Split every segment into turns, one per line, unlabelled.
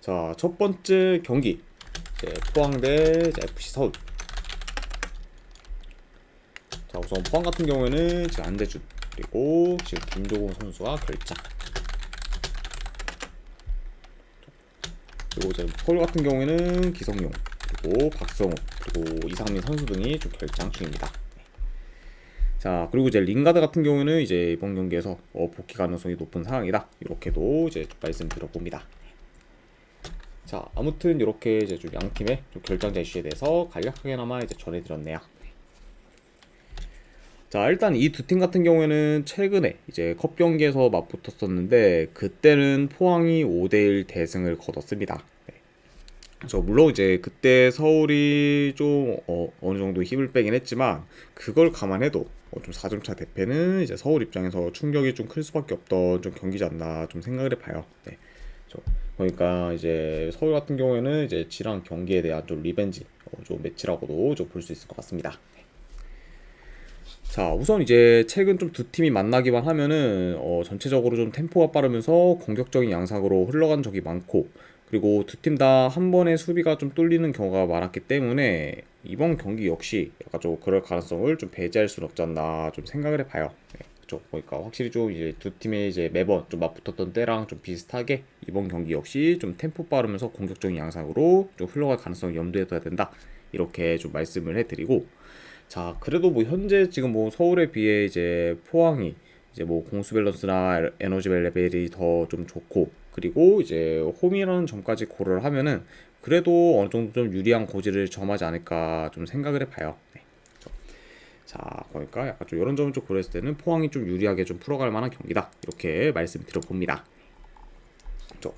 자, 첫 번째 경기 이제 포항 대 이제 FC 서울. 자, 우선 포항 같은 경우에는 지금 안대준 그리고 지금 김조공 선수가 결장. 그리고 이제 서울 같은 경우에는 기성용 그리고 박성우 그리고 이상민 선수 등이 좀 결장 중입니다. 자, 그리고 이제 링가드 같은 경우는 이제 이번 경기에서 복귀 가능성이 높은 상황이다. 이렇게도 이제 말씀드려봅니다. 자, 아무튼 이렇게 이제 좀 양 팀의 좀 결장자 이슈에 대해서 간략하게나마 이제 전해드렸네요. 자, 일단 이 두 팀 같은 경우에는 최근에 이제 컵 경기에서 맞붙었었는데 그때는 포항이 5대1 대승을 거뒀습니다. 네. 물론 이제 그때 서울이 좀 어느 정도 힘을 빼긴 했지만 그걸 감안해도 좀 4점차 대패는 이제 서울 입장에서 충격이 좀 클 수밖에 없던 좀 경기지 않나 좀 생각을 해봐요. 네. 그러니까 이제 서울 같은 경우에는 이제 지랑 경기에 대한 좀 리벤지 좀 매치라고도 좀 볼 수 있을 것 같습니다. 자, 우선 이제 최근 좀 두 팀이 만나기만 하면은 전체적으로 좀 템포가 빠르면서 공격적인 양상으로 흘러간 적이 많고, 그리고 두 팀 다 한 번에 수비가 좀 뚫리는 경우가 많았기 때문에 이번 경기 역시 약간 좀 그럴 가능성을 좀 배제할 수는 없지 않나 좀 생각을 해봐요. 네, 그렇죠. 그러니까 확실히 좀 이제 두 팀의 이제 매번 좀 맞붙었던 때랑 좀 비슷하게 이번 경기 역시 좀 템포 빠르면서 공격적인 양상으로 좀 흘러갈 가능성을 염두에 둬야 된다. 이렇게 좀 말씀을 해드리고. 자, 그래도 뭐 현재 지금 뭐 서울에 비해 이제 포항이 이제 뭐 공수 밸런스나 에너지 레벨이 더 좀 좋고, 그리고 이제 홈이라는 점까지 고려를 하면은 그래도 어느 정도 좀 유리한 고지를 점하지 않을까 좀 생각을 해봐요. 네. 그렇죠. 자, 그러니까 약간 좀 이런 점을 좀 고려했을 때는 포항이 좀 유리하게 좀 풀어갈 만한 경기다. 이렇게 말씀드려봅니다. 그렇죠.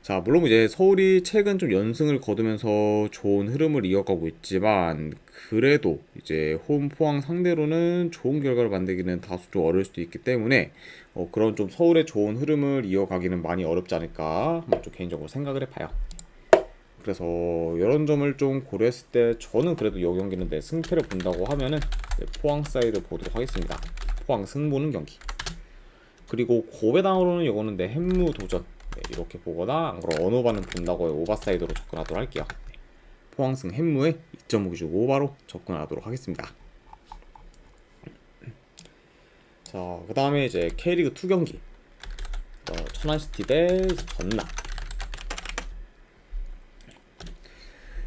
자, 물론 이제 서울이 최근 좀 연승을 거두면서 좋은 흐름을 이어가고 있지만 그래도 이제 홈 포항 상대로는 좋은 결과를 만들기는 다소 좀 어려울 수도 있기 때문에 그런 좀 서울의 좋은 흐름을 이어가기는 많이 어렵지 않을까 좀 개인적으로 생각을 해봐요. 그래서 이런 점을 좀 고려했을 때 저는 그래도 이 경기는 내 승패를 본다고 하면은 포항 사이드 보도록 하겠습니다. 포항 승보는 경기. 그리고 고배당으로는 이거는 내 햄무 도전 이렇게 보거나 안 그럼 언어반은 본다고 오버사이드로 접근하도록 할게요. 포항승 햄무에 2.5 기준 오버로 접근하도록 하겠습니다. 자, 그 다음에 이제 K리그 2 경기 천안시티 대 전남.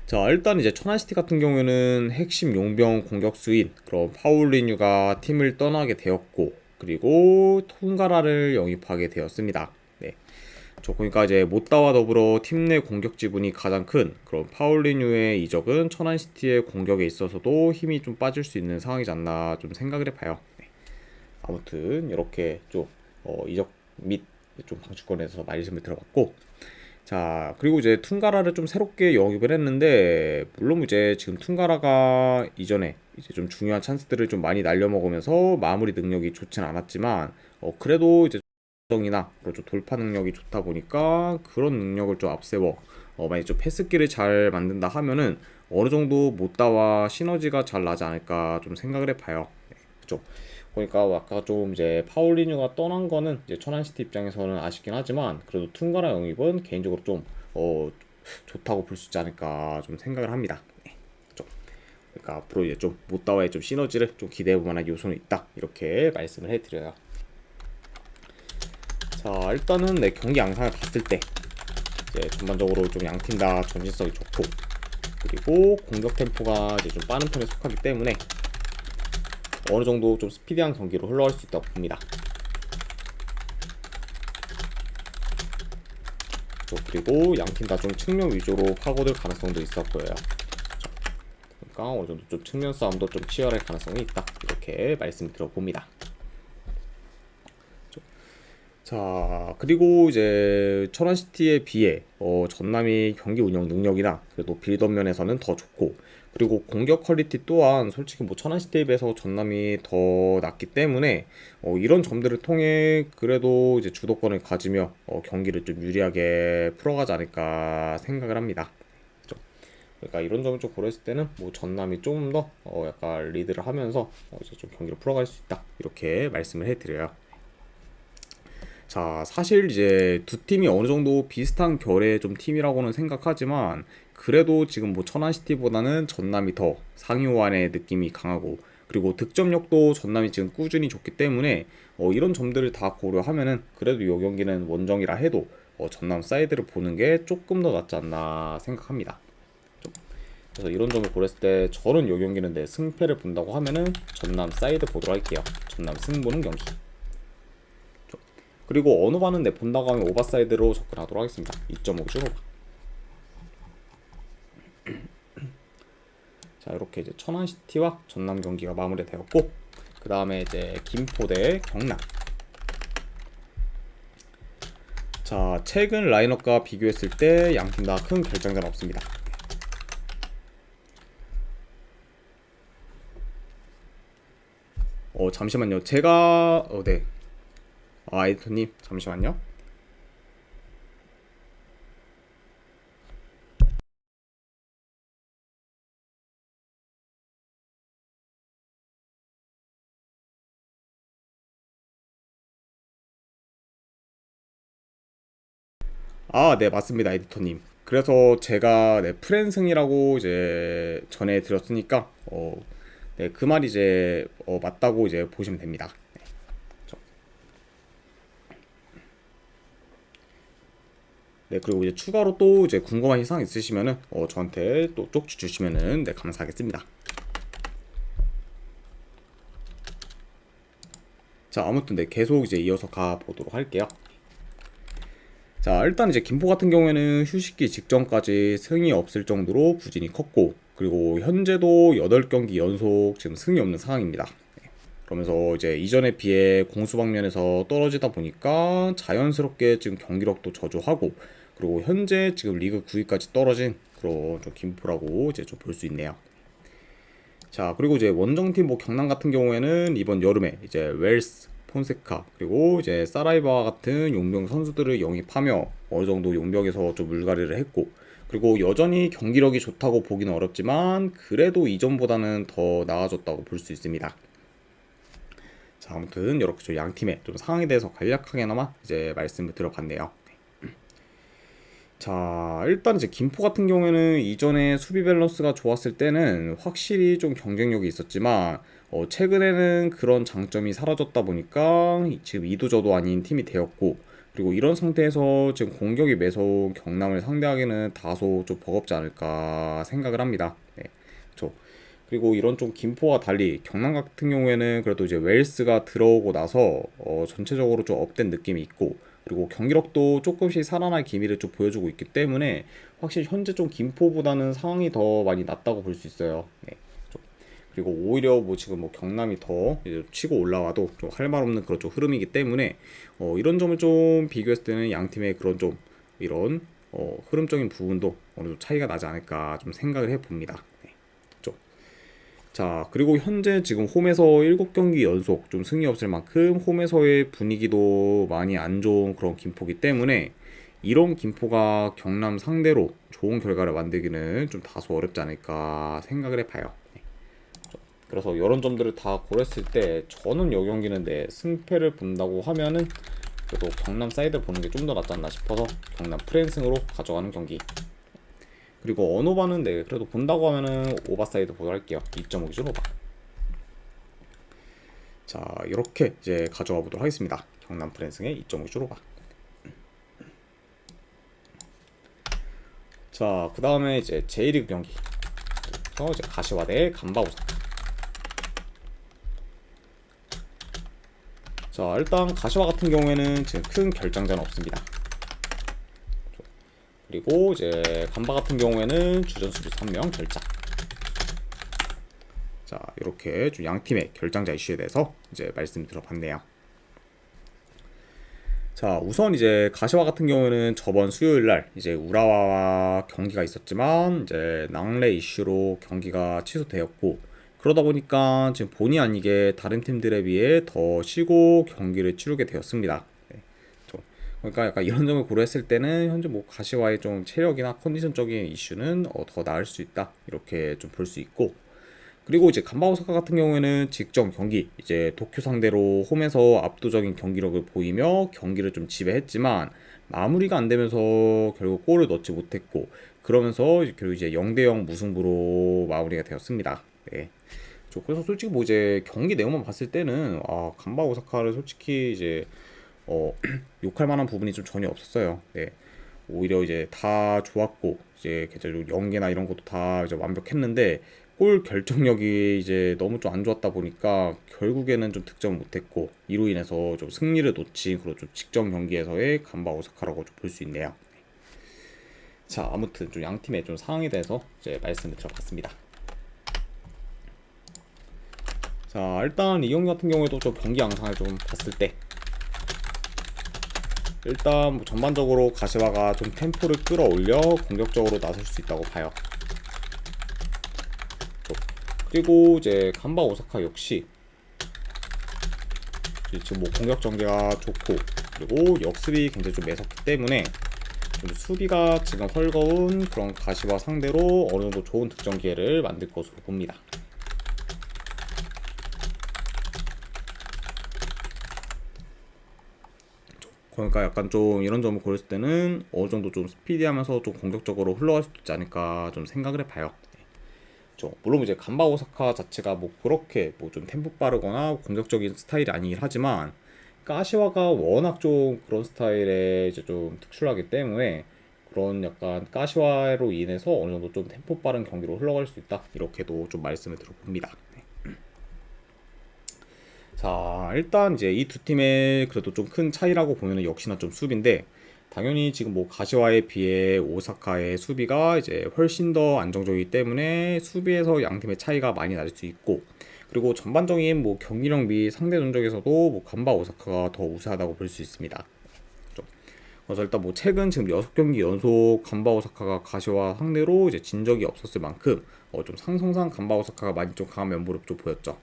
자, 일단 이제 천안시티 같은 경우에는 핵심 용병 공격수인 그런 파울리뉴가 팀을 떠나게 되었고, 그리고 톤가라를 영입하게 되었습니다. 네. 그러니까 이제 못다와 더불어 팀 내 공격 지분이 가장 큰 그런 파울리뉴의 이적은 천안시티의 공격에 있어서도 힘이 좀 빠질 수 있는 상황이지 않나 좀 생각을 해봐요. 네. 아무튼 이렇게 좀 이적 및 좀 방출권에서 말씀을 들어봤고, 자, 그리고 이제 퉁가라를 좀 새롭게 영입을 했는데, 물론 이제 지금 퉁가라가 이전에 이제 좀 중요한 찬스들을 좀 많이 날려먹으면서 마무리 능력이 좋진 않았지만 그래도 이제 성이나 그리고 좀 돌파 능력이 좋다 보니까 그런 능력을 좀 앞세워 만약 좀 패스기를 잘 만든다 하면은 어느 정도 못다와 시너지가 잘 나지 않을까 좀 생각을 해봐요. 네, 그죠? 그러니까 아까 좀 이제 파울리뉴가 떠난 거는 이제 천안시티 입장에서는 아쉽긴 하지만 그래도 퉁가라 영입은 개인적으로 좀 좋다고 볼 수 있지 않을까 좀 생각을 합니다. 네, 그죠? 그러니까 앞으로 이제 좀 못다와의 좀 시너지를 좀 기대해 볼 만한 요소는 있다. 이렇게 말씀을 해드려요. 자, 일단은 내 경기 양상을 봤을 때 이제 전반적으로 좀 양 팀 다 전진성이 좋고, 그리고 공격 템포가 이제 좀 빠른 편에 속하기 때문에 어느 정도 좀 스피디한 경기로 흘러갈 수 있다고 봅니다. 그리고 양 팀 다 좀 측면 위주로 파고들 가능성도 있어 보여요. 그러니까 어느 정도 좀 측면 싸움도 좀 치열할 가능성이 있다. 이렇게 말씀드려봅니다. 자, 그리고 이제 천안시티에 비해 전남이 경기 운영 능력이나 그래도 빌드업 면에서는 더 좋고, 그리고 공격 퀄리티 또한 솔직히 뭐 천안시티에 비해서 전남이 더 낫기 때문에 이런 점들을 통해 그래도 이제 주도권을 가지며 경기를 좀 유리하게 풀어가지 않을까 생각을 합니다. 그죠? 그러니까 이런 점을 좀 고려했을 때는 뭐 전남이 좀 더 약간 리드를 하면서 이제 좀 경기를 풀어갈 수 있다. 이렇게 말씀을 해드려요. 자, 사실 이제 두 팀이 어느 정도 비슷한 결의 좀 팀이라고는 생각하지만 그래도 지금 뭐 천안시티보다는 전남이 더 상위호환의 느낌이 강하고 그리고 득점력도 전남이 지금 꾸준히 좋기 때문에 이런 점들을 다 고려하면은 그래도 이 경기는 원정이라 해도 전남 사이드를 보는 게 조금 더 낫지 않나 생각합니다. 그래서 이런 점을 고렸을 때 저는 이 경기는 내 승패를 본다고 하면은 전남 사이드 보도록 할게요. 전남 승부는 경기. 그리고 어느 반은 내 본다고 하면 오버사이드로 접근하도록 하겠습니다. 2.5죠. 자, 이렇게 이제 천안시티와 전남 경기가 마무리되었고 그 다음에 이제 김포 대 경남. 자, 최근 라인업과 비교했을 때 양팀 다 큰 결장전 없습니다. 잠시만요. 제가 네. 에디터님 잠시만요. 네, 맞습니다, 에디터님. 그래서 제가 네, 프랜승이라고 이제 전해 드렸으니까 네, 그 말이 이제 맞다고 이제 보시면 됩니다. 네, 그리고 이제 추가로 또 이제 궁금한 사항 있으시면은 저한테 또 쪽지 주시면은 네, 감사하겠습니다. 자, 아무튼 네, 계속 이제 이어서 가 보도록 할게요. 자, 일단 이제 김포 같은 경우에는 휴식기 직전까지 승이 없을 정도로 부진이 컸고 그리고 현재도 8경기 연속 지금 승이 없는 상황입니다. 그러면서 이제 이전에 비해 공수 방면에서 떨어지다 보니까 자연스럽게 지금 경기력도 저조하고 그리고 현재 지금 리그 9위까지 떨어진 그런 좀 김포라고 이제 좀 볼 수 있네요. 자, 그리고 이제 원정팀 뭐 경남 같은 경우에는 이번 여름에 이제 웰스, 폰세카 그리고 이제 사라이바와 같은 용병 선수들을 영입하며 어느 정도 용병에서 좀 물갈이를 했고 그리고 여전히 경기력이 좋다고 보기는 어렵지만 그래도 이전보다는 더 나아졌다고 볼 수 있습니다. 자, 아무튼 이렇게 좀 양 팀의 좀 상황에 대해서 간략하게나마 이제 말씀을 드려봤네요. 자, 일단 이제 김포 같은 경우에는 이전에 수비 밸런스가 좋았을 때는 확실히 좀 경쟁력이 있었지만 최근에는 그런 장점이 사라졌다 보니까 지금 이도저도 아닌 팀이 되었고 그리고 이런 상태에서 지금 공격이 매서운 경남을 상대하기는 다소 좀 버겁지 않을까 생각을 합니다. 네, 그렇죠. 그리고 이런 좀 김포와 달리 경남 같은 경우에는 그래도 이제 웨일스가 들어오고 나서 전체적으로 좀 업된 느낌이 있고 그리고 경기력도 조금씩 살아날 기미를 좀 보여주고 있기 때문에 확실히 현재 좀 김포보다는 상황이 더 많이 낫다고 볼 수 있어요. 네. 그리고 오히려 뭐 지금 뭐 경남이 더 이제 치고 올라와도 좀 할 말 없는 그런 좀 흐름이기 때문에 이런 점을 좀 비교했을 때는 양 팀의 그런 좀 이런 흐름적인 부분도 어느 정도 차이가 나지 않을까 좀 생각을 해봅니다. 네. 자, 그리고 현재 지금 홈에서 7경기 연속 좀 승이 없을 만큼 홈에서의 분위기도 많이 안 좋은 그런 김포기 때문에 이런 김포가 경남 상대로 좋은 결과를 만들기는 좀 다소 어렵지 않을까 생각을 해봐요. 네. 그래서 이런 점들을 다 고렸을 때 저는 이 경기는 내 승패를 본다고 하면은 그래도 경남 사이드를 보는 게 좀 더 낫지 않나 싶어서 경남 프랜승으로 가져가는 경기. 그리고 언오바는 네 그래도 본다고 하면은 오버사이드 보도록 할게요. 2.5 기준 오버. 자, 이렇게 이제 가져가 보도록 하겠습니다. 경남 프랜승의 2.5 기준 오버. 자, 그 다음에 이제 J리그 경기. 그래서 이제 가시화 대 간바오사. 자, 일단 가시화 같은 경우에는 지금 큰 결장자는 없습니다. 그리고 이제 간바 같은 경우에는 주전 수비수 1명 결장. 자, 이렇게 좀 양 팀의 결장자 이슈에 대해서 이제 말씀 들어봤네요. 자, 우선 이제 가시화 같은 경우에는 저번 수요일 날 이제 우라와와 경기가 있었지만 이제 낭레 이슈로 경기가 취소되었고 그러다 보니까 지금 본의 아니게 다른 팀들에 비해 더 쉬고 경기를 치르게 되었습니다. 네. 그러니까 약간 이런 점을 고려했을 때는 현재 뭐 가시화의 좀 체력이나 컨디션적인 이슈는 더 나을 수 있다 이렇게 좀 볼 수 있고 그리고 이제 간바 오사카 같은 경우에는 직전 경기 이제 도쿄 상대로 홈에서 압도적인 경기력을 보이며 경기를 좀 지배했지만 마무리가 안 되면서 결국 골을 넣지 못했고 그러면서 결국 이제 0대0 무승부로 마무리가 되었습니다. 네. 그래서 솔직히 뭐 이제 경기 내용만 봤을 때는 간바 오사카를 솔직히 이제 욕할 만한 부분이 좀 전혀 없었어요. 네. 오히려 이제 다 좋았고 이제 개체적으로 연계나 이런 것도 다 이제 완벽했는데 골 결정력이 이제 너무 좀 안 좋았다 보니까 결국에는 좀 득점을 못했고 이로 인해서 좀 승리를 놓친 그런 좀 직전 경기에서의 간바 오사카라고 좀 볼 수 있네요. 자, 아무튼 좀 양 팀의 좀 상황에 대해서 이제 말씀을 드려봤습니다. 자, 일단 이 경기 같은 경우에도 좀 경기 양상을 좀 봤을 때 일단 뭐 전반적으로 가시와가 좀 템포를 끌어올려 공격적으로 나설 수 있다고 봐요. 그리고 이제 간바 오사카 역시 지금 뭐 공격 전개가 좋고 그리고 역습이 굉장히 좀 매섭기 때문에 좀 수비가 지금 헐거운 그런 가시와 상대로 어느 정도 좋은 득점 기회를 만들 것으로 봅니다. 그러니까 약간 좀 이런 점을 고렸을 때는 어느 정도 좀 스피디하면서 좀 공격적으로 흘러갈 수도 있지 않을까 좀 생각을 해봐요. 물론 이제 간바 오사카 자체가 뭐 그렇게 뭐 좀 템포 빠르거나 공격적인 스타일이 아니긴 하지만 가시와가 워낙 좀 그런 스타일에 이제 좀 특출하기 때문에 그런 약간 가시와로 인해서 어느 정도 좀 템포 빠른 경기로 흘러갈 수 있다 이렇게도 좀 말씀을 들어봅니다. 자, 일단 이제 이 두 팀의 그래도 좀 큰 차이라고 보면은 역시나 좀 수비인데 당연히 지금 뭐 가시와에 비해 오사카의 수비가 이제 훨씬 더 안정적이기 때문에 수비에서 양 팀의 차이가 많이 날 수 있고 그리고 전반적인 뭐 경기력 및 상대 전적에서도 뭐 간바 오사카가 더 우세하다고 볼 수 있습니다. 그래서 일단 뭐 최근 지금 6경기 연속 간바 오사카가 가시와 상대로 이제 진 적이 없었을 만큼 좀 상성상 간바 오사카가 많이 좀 강한 면모를 좀 보였죠.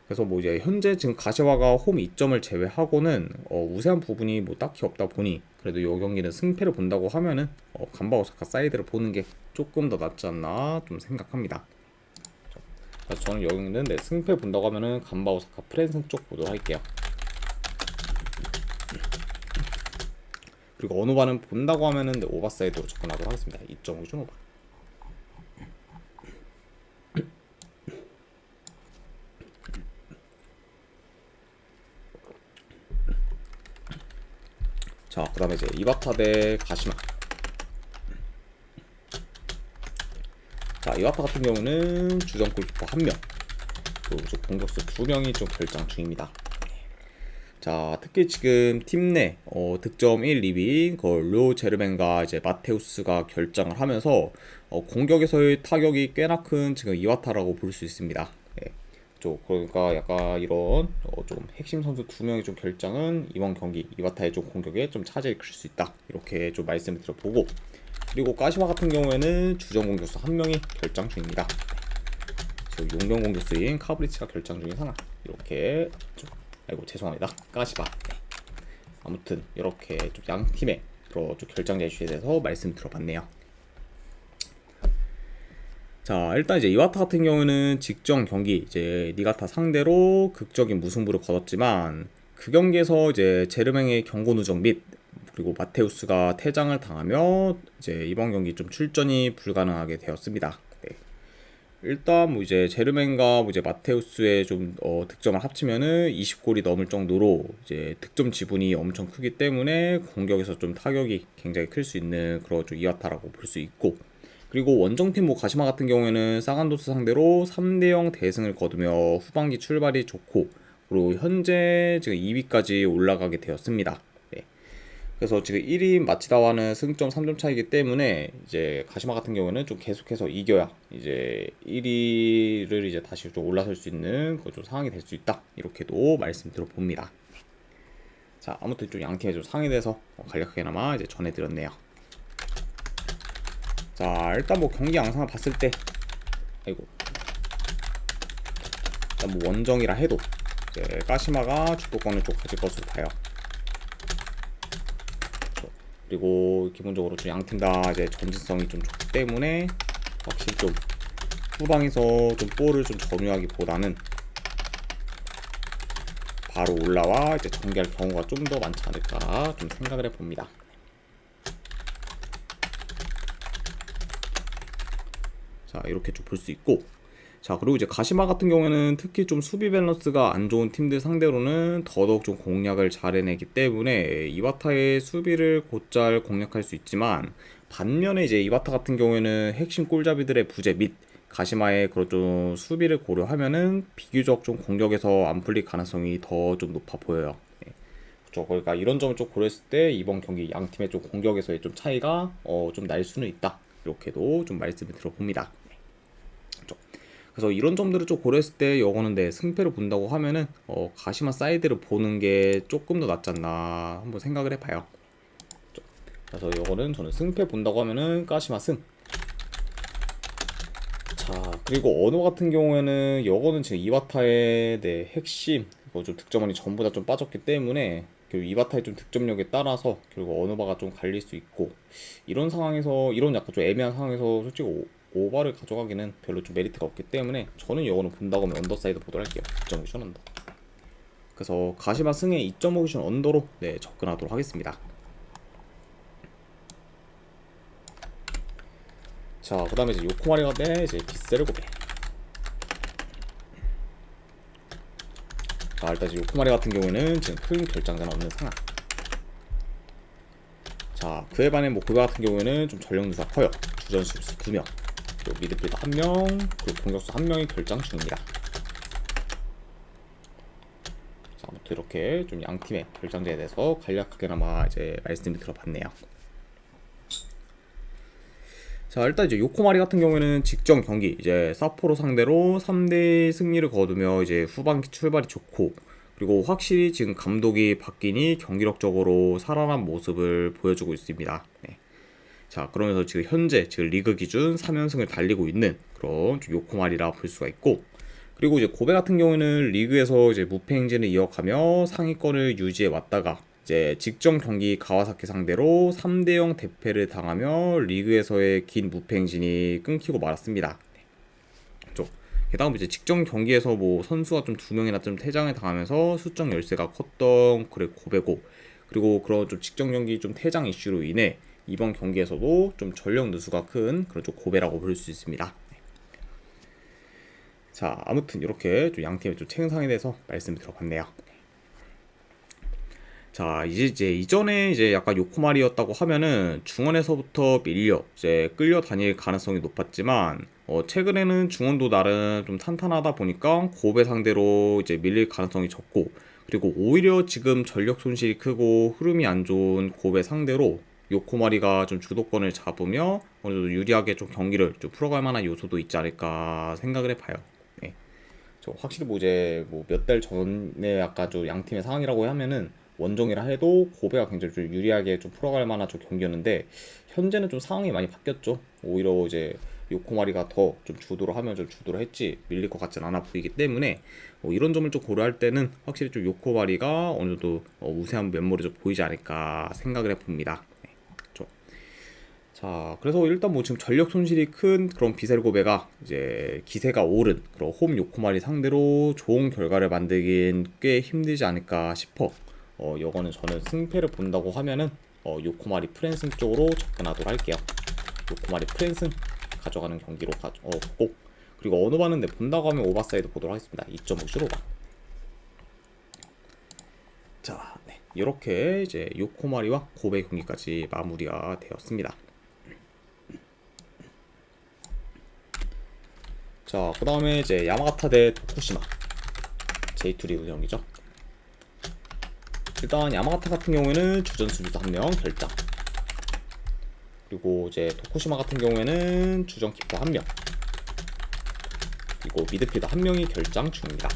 그래서 뭐 이제 현재 지금 가시와가 홈 2점을 제외하고는 우세한 부분이 뭐 딱히 없다 보니 그래도 이 경기는 승패를 본다고 하면은 간바 오사카 사이드를 보는 게 조금 더 낫지 않나 좀 생각합니다. 그래서 저는 이 경기는 승패 본다고 하면은 간바 오사카 프랜승 쪽 보도록 할게요. 그리고 어느 바는 본다고 하면은 오버사이드로 접근하도록 하겠습니다. 2.5 준 오버. 자, 그 다음에 이제 이와타 대 가시마. 자, 이와타 같은 경우는 주전 골키퍼 1명, 그리고 공격수 2명이 좀 결장 중입니다. 자, 특히 지금 팀 내 득점 1, 2위 료 제르멘과 이제 마테우스가 결장을 하면서 공격에서의 타격이 꽤나 큰 지금 이와타라고 볼 수 있습니다. 그러니까 약간 이런 좀 핵심 선수 2명의 좀 결장은 이번 경기 이와타의 좀 공격에 좀 차질이 클 수 있다 이렇게 좀 말씀을 드려보고 그리고 가시마 같은 경우에는 주전 공격수 1명이 결장 중입니다. 용병 공격수인 카브리치가 결장 중인 상황 이렇게 좀 아이고 죄송합니다 가시마. 아무튼 이렇게 좀 양 팀의 좀 결장자 이슈에 대해서 말씀 들어봤네요. 자, 일단 이제 이와타 같은 경우는 직전 경기 이제 니가타 상대로 극적인 무승부를 거뒀지만 그 경기에서 이제 제르맹의 경고 누적 및 그리고 마테우스가 퇴장을 당하며 이제 이번 경기 좀 출전이 불가능하게 되었습니다. 일단 뭐 이제 제르맹과 뭐 이제 마테우스의 좀 득점을 합치면은 20골이 넘을 정도로 이제 득점 지분이 엄청 크기 때문에 공격에서 좀 타격이 굉장히 클 수 있는 그런 좀 이와타라고 볼 수 있고 그리고 원정팀 뭐 가시마 같은 경우에는 사간도스 상대로 3대0 대승을 거두며 후반기 출발이 좋고 그리고 현재 지금 2위까지 올라가게 되었습니다. 그래서 지금 1위 마치다와는 승점 3점 차이기 때문에 이제 가시마 같은 경우는 좀 계속해서 이겨야 이제 1위를 이제 다시 좀 올라설 수 있는 그런 좀 상황이 될 수 있다 이렇게도 말씀 들어봅니다. 자, 아무튼 좀 양팀의 좀 상황에 대해서 간략하게나마 이제 전해드렸네요. 자, 일단 뭐 경기 양상을 봤을 때 아이고 일단 뭐 원정이라 해도 이제 가시마가 주도권을 좀 가질 것으로 봐요. 그리고 기본적으로 좀 양팀 다 이제 전진성이 좀 좋기 때문에 확실히 좀 후방에서 좀 볼을 좀 점유하기보다는 바로 올라와 이제 전개할 경우가 좀 더 많지 않을까 좀 생각을 해봅니다. 자, 이렇게 좀 볼 수 있고, 자, 그리고 이제 가시마 같은 경우에는 특히 좀 수비 밸런스가 안 좋은 팀들 상대로는 더더욱 좀 공략을 잘 해내기 때문에 이바타의 수비를 곧잘 공략할 수 있지만, 반면에 이제 이바타 같은 경우에는 핵심 골잡이들의 부재 및 가시마의 그런 좀 수비를 고려하면은 비교적 좀 공격에서 안 풀릴 가능성이 더 좀 높아 보여요. 네. 그렇죠. 그러니까 이런 점을 좀 고려했을 때 이번 경기 양 팀의 좀 공격에서의 좀 차이가 좀 날 수는 있다. 이렇게도 좀 말씀을 들어봅니다. 그렇죠. 그래서 이런 점들을 좀 고려했을 때 이거는 내 승패를 본다고 하면은 가시마 사이드를 보는 게 조금 더 낫지 않나 한번 생각을 해봐요. 그렇죠. 그래서 이거는 저는 승패 본다고 하면은 가시마 승. 자, 그리고 언어 같은 경우에는 이거는 지금 이바타의 핵심 이거 좀 득점원이 전부 다 좀 빠졌기 때문에 결국 이바타의 좀 득점력에 따라서 결국 언어바가 좀 갈릴 수 있고, 이런 상황에서 이런 약간 좀 애매한 상황에서 솔직히 오바를 가져가기는 별로 좀 메리트가 없기 때문에 저는 이거는 본다고 하면 언더사이드 보도록 할게요. 2.5션 언더. 그래서 가시마 승에 2.5션 언더로 접근하도록 하겠습니다. 자, 그 다음에 이제 요코마리가 대 이제 빗세를 고배. 자, 일단 이제 요코마리 같은 경우에는 지금 큰 결장자는 없는 상황. 자, 그에 반해 뭐 고배 같은 경우에는 좀 전력 누수가 커요. 주전 수비수 2명, 그리고 미드필더 1명, 그리고 공격수 1명이 결장 중입니다. 자, 아무튼 이렇게 좀 양 팀의 결장자에 대해서 간략하게나마 이제 말씀을 들어봤네요. 자, 일단 이제 요코마리 같은 경우에는 직전 경기 이제 사포로 상대로 3대 승리를 거두며 이제 후반기 출발이 좋고, 그리고 확실히 지금 감독이 바뀌니 경기력적으로 살아난 모습을 보여주고 있습니다. 네. 자, 그러면서 지금 현재 지금 리그 기준 3연승을 달리고 있는 그런 요코마리라 볼 수가 있고, 그리고 이제 고베 같은 경우에는 리그에서 이제 무패 행진을 이어가며 상위권을 유지해 왔다가 이제 직전 경기 가와사키 상대로 3대0 대패를 당하며 리그에서의 긴 무패 행진이 끊기고 말았습니다. 그렇죠. 게다가 이제 직전 경기에서 뭐 선수가 좀 2명이나 좀 퇴장을 당하면서 수적 열세가 컸던 그래 고베고, 그리고 그런 좀 직전 경기 좀 퇴장 이슈로 인해 이번 경기에서도 좀 전력 누수가 큰 그런 좀 고베라고 볼 수 있습니다. 자, 아무튼 이렇게 좀 양팀의 좀 최근상에 대해서 말씀을 들어봤네요. 자, 이제 이전에 이제 약간 요코마리였다고 하면은 중원에서부터 밀려 이제 끌려다닐 가능성이 높았지만, 최근에는 중원도 나름 좀 탄탄하다 보니까 고베 상대로 이제 밀릴 가능성이 적고, 그리고 오히려 지금 전력 손실이 크고 흐름이 안 좋은 고베 상대로 요코마리가 좀 주도권을 잡으며 어느 정도 유리하게 좀 경기를 좀 풀어갈 만한 요소도 있지 않을까 생각을 해봐요. 네. 확실히 뭐 이제 뭐 몇 달 전에 아까 좀 양팀의 상황이라고 하면은 원정이라 해도 고베가 굉장히 좀 유리하게 좀 풀어갈 만한 좀 경기였는데, 현재는 좀 상황이 많이 바뀌었죠. 오히려 이제 요코마리가 더 좀 주도를 하면 좀 주도를 했지 밀릴 것 같진 않아 보이기 때문에 이런 점을 좀 고려할 때는 확실히 좀 요코마리가 어느 정도 우세한 면모를 좀 보이지 않을까 생각을 해봅니다. 네, 그렇죠. 자, 그래서 일단 뭐 지금 전력 손실이 큰 그런 비셀 고베가 이제 기세가 오른 그런 홈 요코마리 상대로 좋은 결과를 만들긴 꽤 힘들지 않을까 싶어. 요거는 저는 승패를 본다고 하면은 요코마리 프랜승 쪽으로 접근하도록 할게요. 요코마리 프랜승 가져가는 경기로 보고, 그리고 어느 바는 본다고 하면 오버사이드 보도록 하겠습니다. 2.5 오바. 자, 네, 이렇게 이제 요코마리와 고베 경기까지 마무리가 되었습니다. 자, 그 다음에 이제 야마가타 대 도쿠시마 J2 리그 경기죠. 일단 야마가타 같은 경우에는 주전 수비수 1명 결장, 그리고 이제 도쿠시마 같은 경우에는 주전 키퍼 1명, 그리고 미드필더 1명이 결장 중입니다.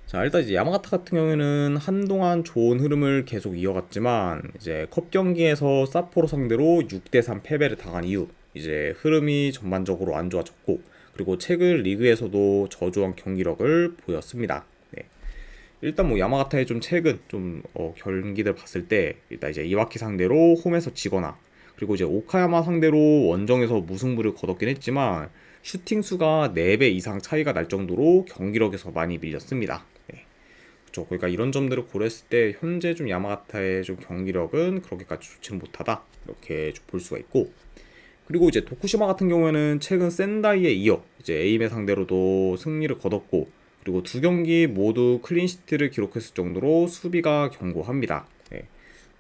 자, 일단 이제 야마가타 같은 경우에는 한동안 좋은 흐름을 계속 이어갔지만 이제 컵 경기에서 사포로 상대로 6대3 패배를 당한 이후 이제 흐름이 전반적으로 안 좋아졌고, 그리고 최근 리그에서도 저조한 경기력을 보였습니다. 네. 일단 뭐 야마가타의 좀 최근 좀 경기들 봤을 때 일단 이제 이와키 상대로 홈에서 지거나, 그리고 이제 오카야마 상대로 원정에서 무승부를 거뒀긴 했지만 슈팅 수가 4배 이상 차이가 날 정도로 경기력에서 많이 밀렸습니다. 네. 그렇죠. 그러니까 이런 점들을 고려했을 때 현재 좀 야마가타의 좀 경기력은 그렇게까지 좋지는 못하다 이렇게 좀 볼 수가 있고, 그리고 이제 도쿠시마 같은 경우에는 최근 센다이에 이어 이제 에임의 상대로도 승리를 거뒀고, 그리고 두 경기 모두 클린시트를 기록했을 정도로 수비가 견고합니다. 네.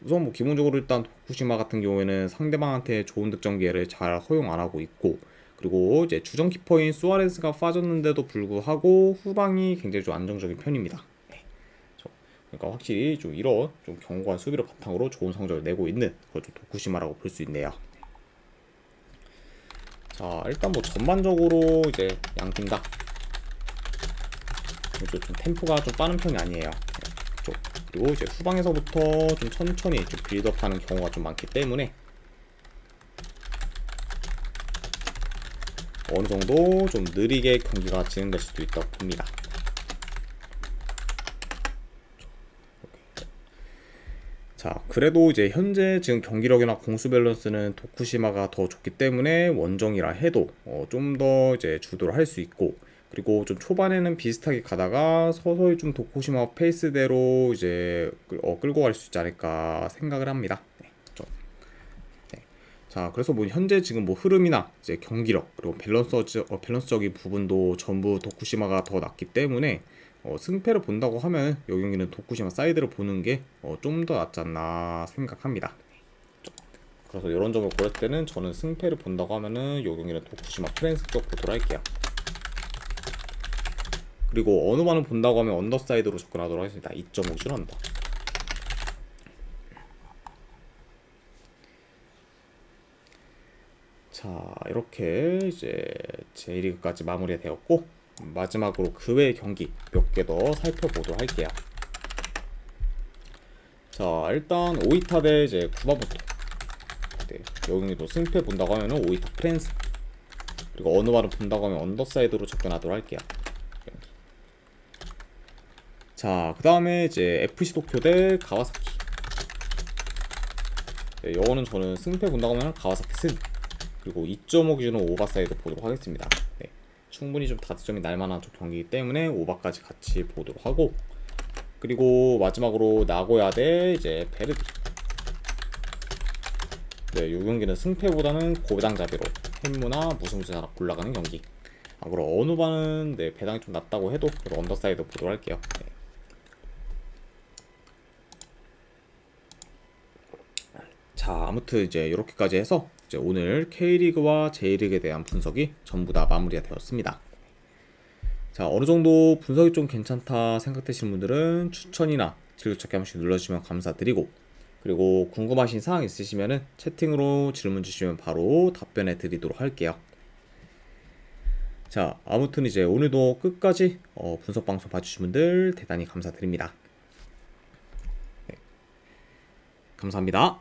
우선 뭐 기본적으로 일단 도쿠시마 같은 경우에는 상대방한테 좋은 득점 기회를 잘 허용 안 하고 있고, 그리고 이제 주전 키퍼인 수아레스가 빠졌는데도 불구하고 후방이 굉장히 좀 안정적인 편입니다. 네. 그러니까 확실히 좀 이런 좀 견고한 수비를 바탕으로 좋은 성적을 내고 있는 그런 좀 도쿠시마라고 볼 수 있네요. 자, 일단 뭐 전반적으로 이제 양팀 다 좀 템포가 좀 빠른 편이 아니에요. 네, 그리고 이제 후방에서부터 좀 천천히 좀 빌드업하는 경우가 좀 많기 때문에 어느 정도 좀 느리게 경기가 진행될 수도 있다고 봅니다. 자, 그래도 이제 현재 지금 경기력이나 공수 밸런스는 도쿠시마가 더 좋기 때문에 원정이라 해도 좀 더 이제 주도를 할 수 있고, 그리고 좀 초반에는 비슷하게 가다가 서서히 좀 도쿠시마 페이스대로 이제 끌고 갈 수 있지 않을까 생각을 합니다. 네, 그렇죠. 네. 자, 그래서 뭐 현재 지금 뭐 흐름이나 이제 경기력 그리고 밸런스적인 부분도 전부 도쿠시마가 더 낫기 때문에 승패를 본다고 하면 이 경기는 도쿠시마 사이드를 보는 게 좀 더 낫지 않나 생각합니다. 그래서 이런 점을 고렸을 때는 저는 승패를 본다고 하면은 이 경기는 도쿠시마 프랜스 쪽 보도록 할게요. 그리고 어느 반을 본다고 하면 언더사이드로 접근하도록 하겠습니다. 2.5줄 언더. 자, 이렇게 이제 J리그까지 마무리가 되었고, 마지막으로 그 외의 경기 몇 개 더 살펴보도록 할게요. 자, 일단 오이타 대 이제 쿠마모토. 네, 여기도 승패 본다고 하면은 오이타 프랜스. 그리고 어느 반을 본다고 하면 언더사이드로 접근하도록 할게요. 자, 그 다음에 이제 FC 도쿄 대 가와사키. 네, 이거는 저는 승패 본다고 하면 가와사키 승. 그리고 2.5 기준으로 오버사이드 보도록 하겠습니다. 네, 충분히 좀 다득점이 날만한 좀 경기이기 때문에 오버까지 같이 보도록 하고, 그리고 마지막으로 나고야 대 이제 베르디. 네, 이 경기는 승패보다는 고배당잡이로 햄무나 무승부에서 하나 골라가는 경기. 그리고 어느 반은 네, 배당이 좀 낮다고 해도 그래도 언더사이드 보도록 할게요. 네. 자, 아무튼 이제 이렇게까지 해서 이제 오늘 K리그와 J리그에 대한 분석이 전부 다 마무리가 되었습니다. 자, 어느 정도 분석이 좀 괜찮다 생각되시는 분들은 추천이나 즐겨찾기 한 번씩 눌러주시면 감사드리고, 그리고 궁금하신 사항 있으시면은 채팅으로 질문 주시면 바로 답변해 드리도록 할게요. 자, 아무튼 이제 오늘도 끝까지 분석 방송 봐주신 분들 대단히 감사드립니다. 네, 감사합니다.